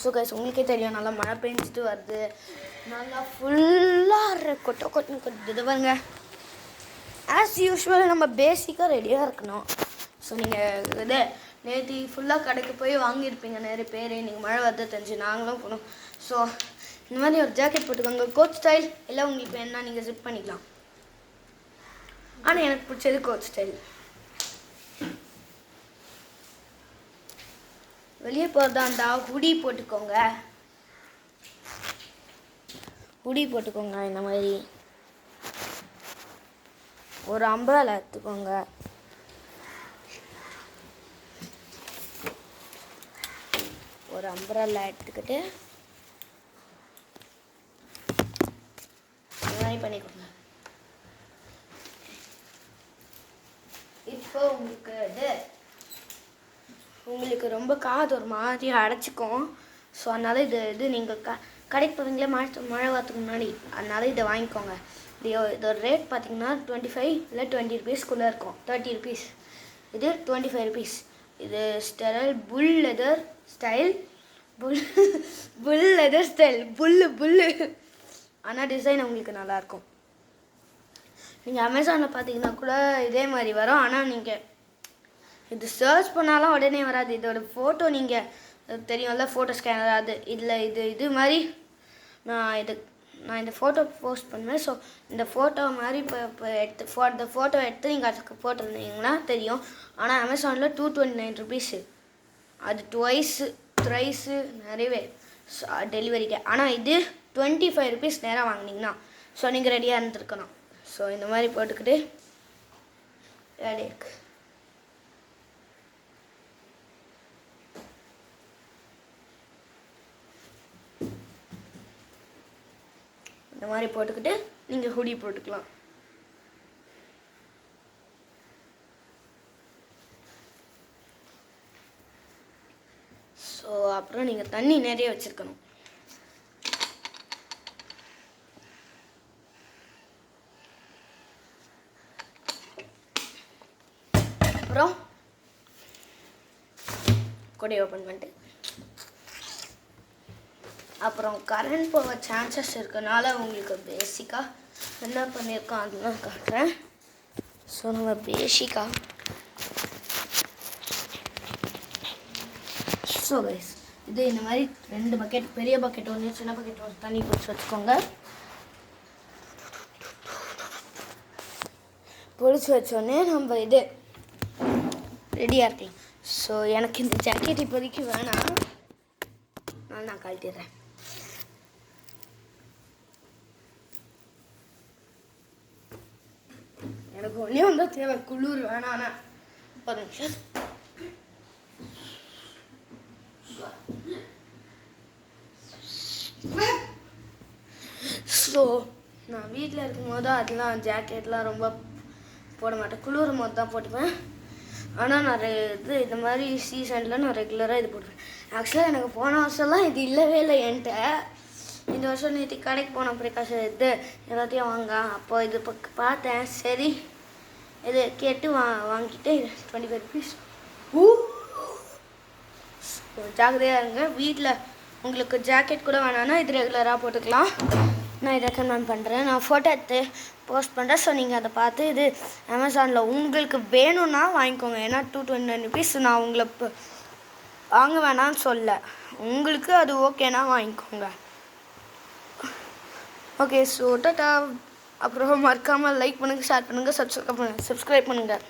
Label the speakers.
Speaker 1: So guys உங்களுக்கே தெரியும் நல்லா மழை பெஞ்சிட்டு வருது, நல்லா ஃபுல்லாக கொட்டுது பாருங்க. ஆஸ் யூஷுவல் நம்ம பேசிக்காக ரெடியாக இருக்கணும். ஸோ நீங்கள் இது நேற்று ஃபுல்லாக கடைக்கு போய் வாங்கியிருப்பீங்க நிறைய பேர், நீங்கள் மழை வருது தெரிஞ்சு நாங்களும் போனோம். ஸோ இந்த மாதிரி ஒரு ஜாக்கெட் போட்டுக்கோங்க, கோட் ஸ்டைல் எல்லாம் உங்களுக்கு வேணால் நீங்கள் ஜிப் பண்ணிக்கலாம். ஆனால் எனக்கு பிடிச்சது கோட் ஸ்டைல். வெளியே போகிறதா இருந்தால் ஹுடி போட்டுக்கோங்க, இந்த மாதிரி ஒரு அம்பரேலா எடுத்துக்கோங்க. ஒரு அம்பரேலா எடுத்துக்கிட்டு இந்த மாதிரி பண்ணிக்கோங்க. இப்போ உங்களுக்கு ரொம்ப காது ஒரு மாதிரி அடைச்சிக்கும். ஸோ அதனால் இது நீங்கள் கடைக்கு போவீங்களே மழை வரத்துக்கு முன்னாடி, அதனால் இதை வாங்கிக்கோங்க. இதோட ரேட் பார்த்தீங்கன்னா 25 இல்லை 20 ருபீஸ்க்குள்ளே இருக்கும். 30 ருபீஸ், இது 25 ருபீஸ். இது ஸ்டெரல் புல் லெதர் ஸ்டைல், புல்லு. ஆனால் டிசைன் உங்களுக்கு நல்லாயிருக்கும். நீங்கள் அமேசானில் பார்த்தீங்கன்னா கூட இதே மாதிரி வரும். ஆனால் நீங்கள் இது சர்ச் பண்ணாலும் உடனே வராது. இதோட ஃபோட்டோ நீங்கள் தெரியும்ல, ஃபோட்டோ ஸ்கேனர், அது இதில் இது மாதிரி நான் இந்த ஃபோட்டோ போஸ்ட் பண்ணுவேன். ஸோ இந்த ஃபோட்டோ மாதிரி இப்போ இந்த ஃபோட்டோ எடுத்து நீங்கள் அதுக்கு போட்டிருந்தீங்கன்னா தெரியும். ஆனால் அமேசானில் 229 ருபீஸு, அது த்ரைஸு நிறையவே டெலிவரிக்கு. ஆனால் இது 25 ருபீஸ் நேராக வாங்கினீங்கன்னா. ஸோ நீங்கள் ரெடியாக இருந்துருக்கணும். ஸோ இந்த மாதிரி போட்டுக்கிட்டு ரெடி இருக்கு. இந்த மாதிரி போட்டுக்கிட்டு நீங்கள் ஹுடி போட்டுக்கலாம். ஸோ அப்புறம் நீங்கள் தண்ணி நிறைய வச்சுருக்கணும். அப்புறம் கொடையை ஓப்பன் பண்ணிட்டு அப்புறம் கரண்ட் போக சான்சஸ் இருக்கனால உங்களுக்கு பேசிக்காக என்ன பண்ணியிருக்கோம் அதெல்லாம் காட்டுறேன். ஸோ நம்ம பேசிக்காக ஸோ கைஸ் இது இந்த மாதிரி 2 பக்கெட், பெரிய பக்கெட் ஒன்று, சின்ன பக்கெட் ஒன்று தண்ணி பிடிச்சி வச்சுக்கோங்க. பிடிச்சி வச்சோடனே நம்ம இது ரெடியாக இருக்கலாம். ஸோ எனக்கு இந்த ஜாக்கெட் இப்போதைக்கு வேணாம், நான் கழட்டிடுறேன். எனக்கு ஒன்றே ஒன்றா தேவை, குளிர் வேணாண்ணா. ஒரு நிமிஷம். ஸோ நான் வீட்டில் இருக்கும்போது அதெல்லாம் ஜாக்கெட்லாம் ரொம்ப போட மாட்டேன், குளிரும் போது தான் போட்டுப்பேன். ஆனால் நான் இந்த மாதிரி சீசனில் நான் ரெகுலராக இது போட்டுப்பேன். ஆக்சுவலாக எனக்கு போன வருஷம்லாம் இது இல்லவே இல்லை என்கிட்ட. இந்த வருஷம் நேற்று கடைக்கு போன ப்ரிகாஷன் இது எல்லாத்தையும் வாங்க, அப்போ இது பார்த்தேன். சரி இது கேட்டு வாங்கிட்டு 25 ருபீஸ். ஜாக்கிரதையாக இருங்க. வீட்டில் உங்களுக்கு ஜாக்கெட் கூட வேணான்னா இது ரெகுலராக போட்டுக்கலாம். நான் இதை ரெக்கமெண்ட் பண்ணுறேன். நான் ஃபோட்டோ எடுத்து போஸ்ட் பண்ணுறேன். ஸோ நீங்கள் அதை பார்த்து இது அமேசானில் உங்களுக்கு வேணும்னா வாங்கிக்கோங்க. ஏன்னா 229 ருபீஸ் நான் உங்களை வாங்க வேணான்னு சொல்ல, உங்களுக்கு அது ஓகேனா வாங்கிக்கோங்க. Okay so Tata. அப்புறம் மறக்காமல் லைக் பண்ணுங்கள், ஷேர் பண்ணுங்கள், சப்ஸ்கிரைப் பண்ணுங்கள்.